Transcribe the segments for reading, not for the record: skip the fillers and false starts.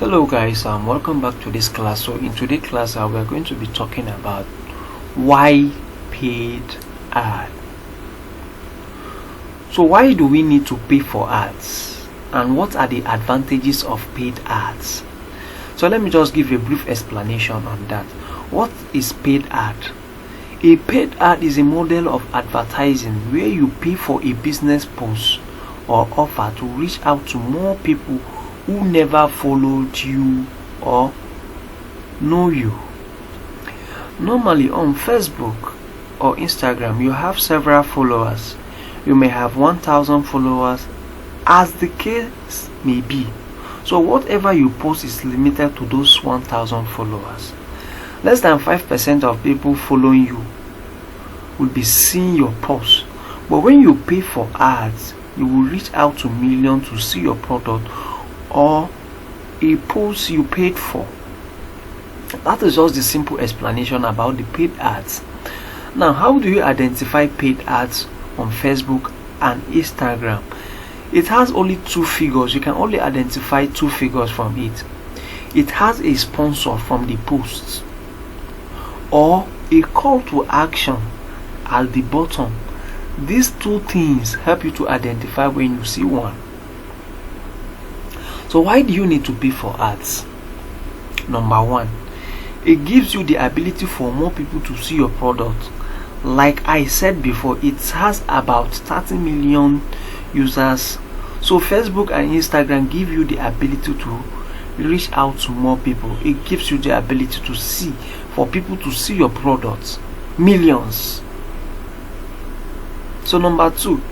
Hello guys, welcome back to this class. So in today's class we are going to be talking about why paid ad. So why do we need to pay for ads, and what are the advantages of paid ads? So let me just give a brief explanation on that. What is paid ad? A paid ad is a model of advertising where you pay for a business post or offer to reach out to more people who never followed you or know you. Normally on Facebook or Instagram you have several followers. You may have 1,000 followers, as the case may be. So whatever you post is limited to those 1,000 followers. Less than 5% of people following you will be seeing your post. But when you pay for ads, you will reach out to millions to see your product or a post you paid for. That is just the simple explanation about the paid ads. Now, how do you identify paid ads on Facebook and Instagram? It has only two figures. You can only identify two figures from it. It has a sponsor from the post or a call to action at the bottom. These two things help you to identify when you see one. So why do you need to pay for ads? Number one, it gives you the ability for more people to see your product. Like I said before, it has about 30 million users. So Facebook and Instagram give you the ability to reach out to more people. It gives you the ability to see, for people to see your products. Millions. So number two,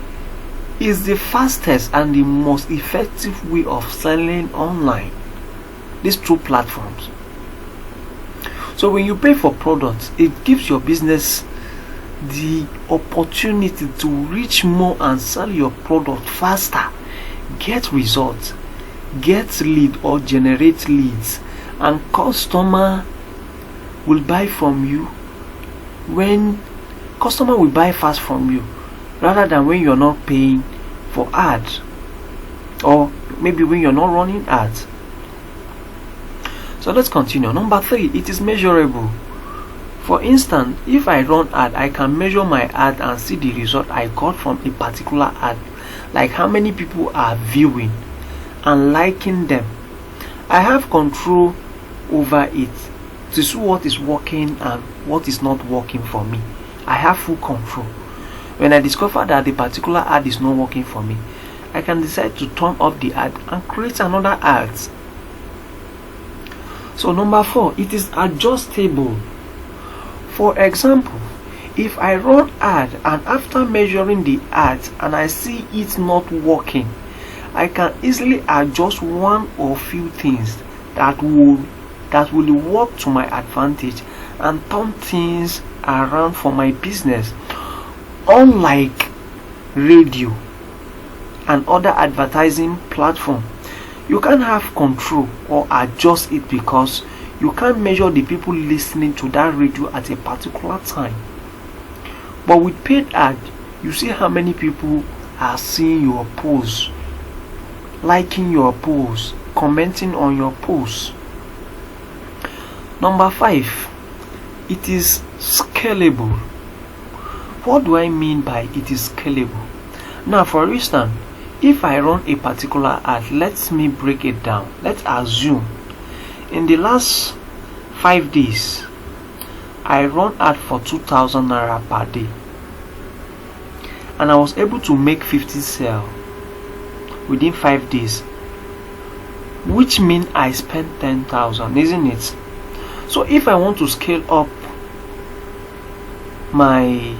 is the fastest and the most effective way of selling online. These two platforms. So when you pay for products, it gives your business the opportunity to reach more and sell your product faster, get results, get lead or generate leads, and customer will buy from you when customer will buy fast from you, rather than when you're not paying for ads, or maybe when you're not running ads. So let's continue. Number three, it is measurable. For instance, if I run ad, I can measure my ad and see the result I got from a particular ad, like how many people are viewing and liking them. I have control over it to see what is working and what is not working for me. I have full control. When I discover that the particular ad is not working for me, I can decide to turn off the ad and create another ad. So number four, it is adjustable. For example, if I run ad and after measuring the ad and I see it not working, I can easily adjust one or few things that will work to my advantage and turn things around for my business. Unlike radio and other advertising platforms, you can't have control or adjust it because you can't measure the people listening to that radio at a particular time. But with paid ad, you see how many people are seeing your posts, liking your posts, commenting on your posts. Number five, it is scalable. What do I mean by it is scalable? Now, for instance, if I run a particular ad, let me break it down. Let's assume in the last 5 days, I run ad for 2,000 naira per day, and I was able to make 50 sales within 5 days, which means I spent 10,000, isn't it? So if I want to scale up my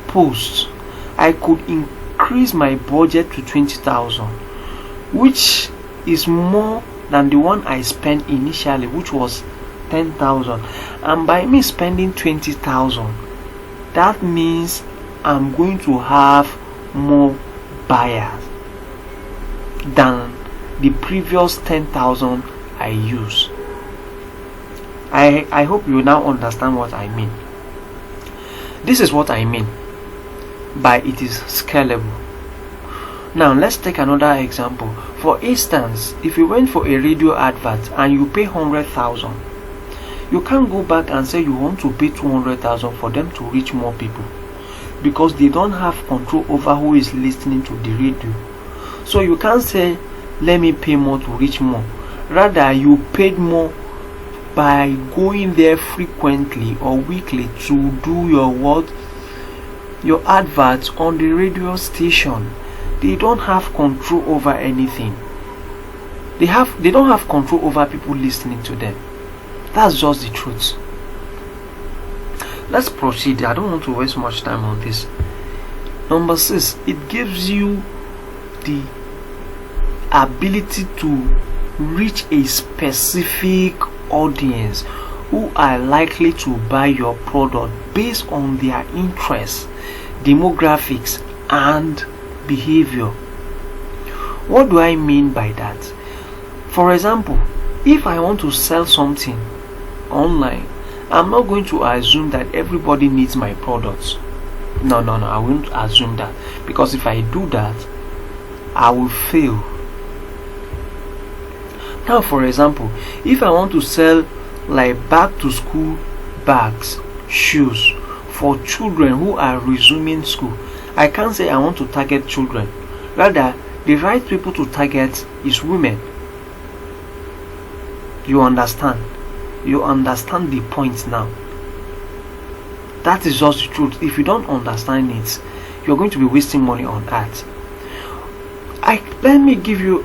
post, I could increase my budget to 20,000, which is more than the one I spent initially, which was 10,000. And by me spending 20,000, that means I'm going to have more buyers than the previous 10,000 I used. I hope you now understand what I mean. This is what I mean by it is scalable. Now let's take another example. For instance, if you went for a radio advert and you pay 100,000, you can't go back and say you want to pay 200,000 for them to reach more people, because they don't have control over who is listening to the radio. So you can't say let me pay more to reach more. Rather, you paid more by going there frequently or weekly to do your adverts on the radio station. They don't have control over anything. They don't have control over people listening to them. That's just the truth. Let's proceed. I don't want to waste much time on this. Number 6, it gives you the ability to reach a specific audience who are likely to buy your product based on their interests, demographics, and behavior. What do I mean by that? For example, if I want to sell something online, I'm not going to assume that everybody needs my products. No, I won't assume that, because if I do that, I will fail. Now, for example, if I want to sell like back to school bags, shoes for children who are resuming school, I can't say I want to target children. Rather, the right people to target is women. You understand? You understand the point now. That is just the truth. If you don't understand it, you're going to be wasting money on that. Let me give you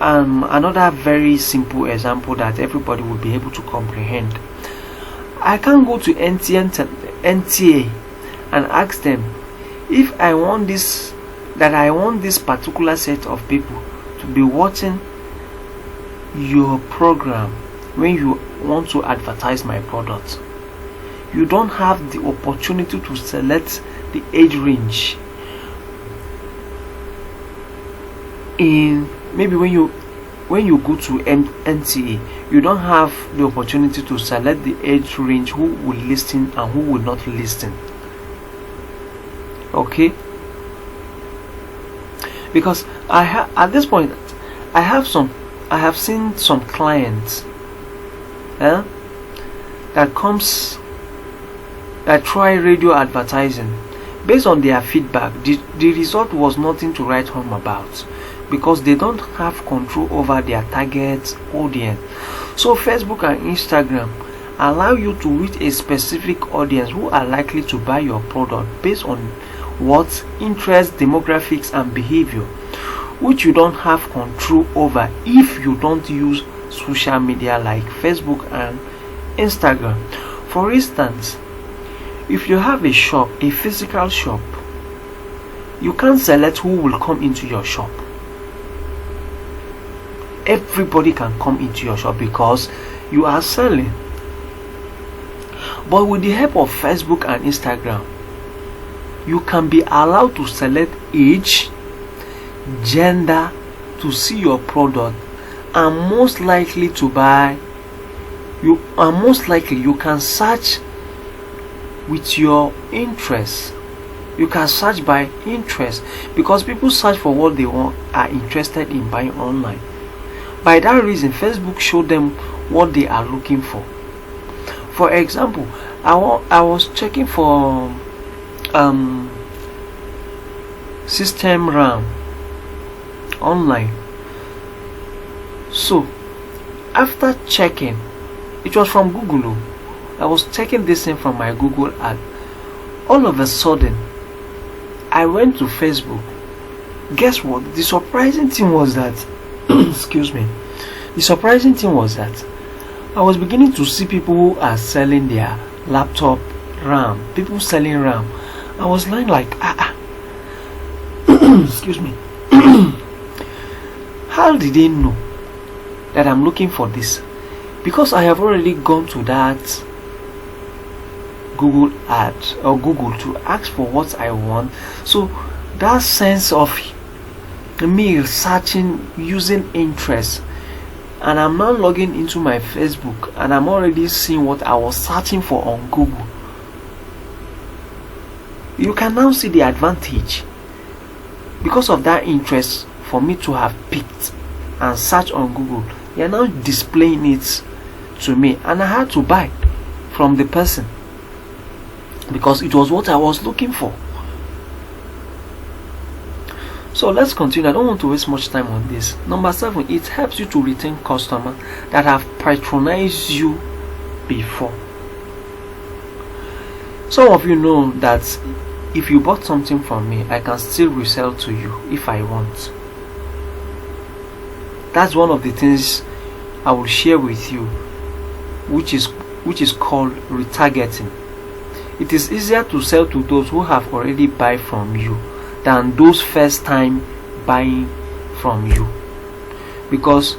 another very simple example that everybody will be able to comprehend. I can go to NTA and ask them if I want this particular set of people to be watching your program when you want to advertise my product. You don't have the opportunity to select the age range. In maybe when you go to NTA, you don't have the opportunity to select the age range who will listen and who will not listen. Okay? Because at this point I have seen some clients that try radio advertising. Based on their feedback, the result was nothing to write home about, because they don't have control over their target audience. So Facebook and Instagram allow you to reach a specific audience who are likely to buy your product based on what interest, demographics, and behavior, which you don't have control over if you don't use social media like Facebook and Instagram. For instance, if you have a shop, a physical shop, you can't select who will come into your shop. Everybody can come into your shop because you are selling. But with the help of Facebook and Instagram, you can be allowed to select age, gender to see your product, and most likely to buy. You can search with your interests. You can search by interest, because people search for what they want, are interested in buying online. By that reason, Facebook showed them what they are looking for. For example, I was checking for system RAM online. So after checking, it was from Google. I was checking this thing from my Google ad. All of a sudden, I went to Facebook. Guess what? The surprising thing was that excuse me. The surprising thing was that I was beginning to see people who are selling their laptop RAM. People selling RAM. I was lying like excuse me. How did they know that I'm looking for this? Because I have already gone to that Google ad or Google to ask for what I want. So that sense of me searching using interest, and I'm now logging into my Facebook and I'm already seeing what I was searching for on Google. You can now see the advantage because of that interest for me to have picked and search on Google. You're now displaying it to me, and I had to buy from the person because it was what I was looking for. So let's continue. I don't want to waste much time on this. Number 7, it helps you to retain customers that have patronized you before. Some of you know that if you bought something from me, I can still resell to you if I want. That's one of the things I will share with you, which is called retargeting. It is easier to sell to those who have already buy from you than those first time buying from you, because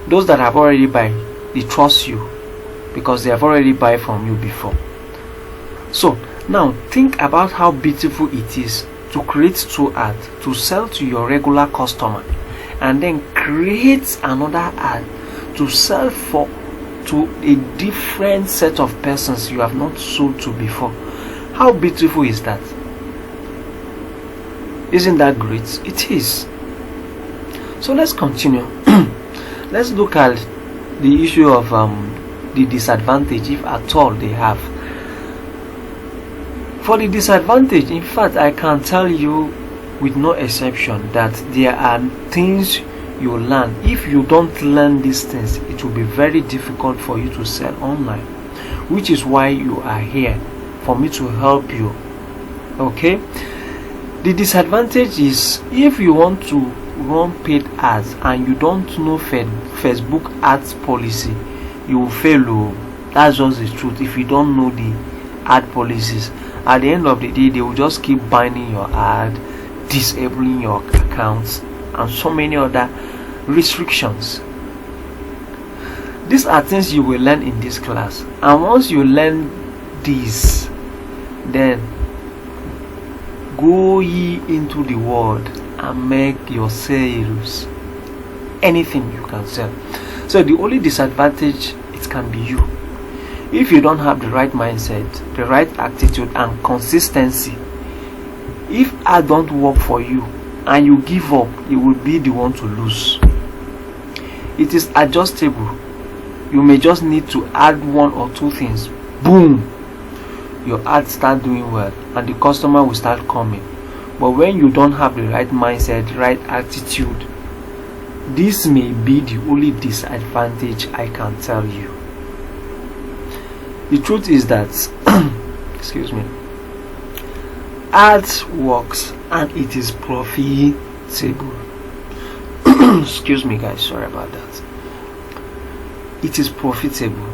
those that have already buy, they trust you because they have already buy from you before. So now think about how beautiful it is to create 2 ads to sell to your regular customer, and then create another ad to sell to a different set of persons you have not sold to before. How beautiful is that? Isn't that great? It is. So let's continue. Let's look at the issue of the disadvantage, if at all they have. For the disadvantage, in fact, I can tell you with no exception that there are things you learn. If you don't learn these things, it will be very difficult for you to sell online, which is why you are here, for me to help you. Okay? The disadvantage is if you want to run paid ads and you don't know Facebook ads policy, you will fail. That's just the truth. If you don't know the ad policies, at the end of the day, they will just keep binding your ad, disabling your accounts, and so many other restrictions. These are things you will learn in this class, and once you learn these, then go ye into the world and make your sales. Anything you can sell. So the only disadvantage, it can be you. If you don't have the right mindset, the right attitude and consistency, if I don't work for you and you give up, you will be the one to lose. It is adjustable. You may just need to add 1 or 2 things. Boom! Your ad start doing well and the customer will start coming. But when you don't have the right mindset, right attitude, this may be the only disadvantage I can tell you. The truth is that excuse me, ads works and it is profitable. Excuse me guys, sorry about that. It is profitable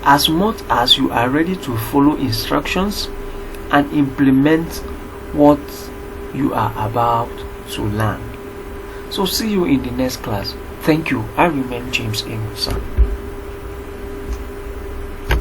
as much as you are ready to follow instructions and implement what you are about to learn. So see you in the next class. Thank you. I remain James Amusan.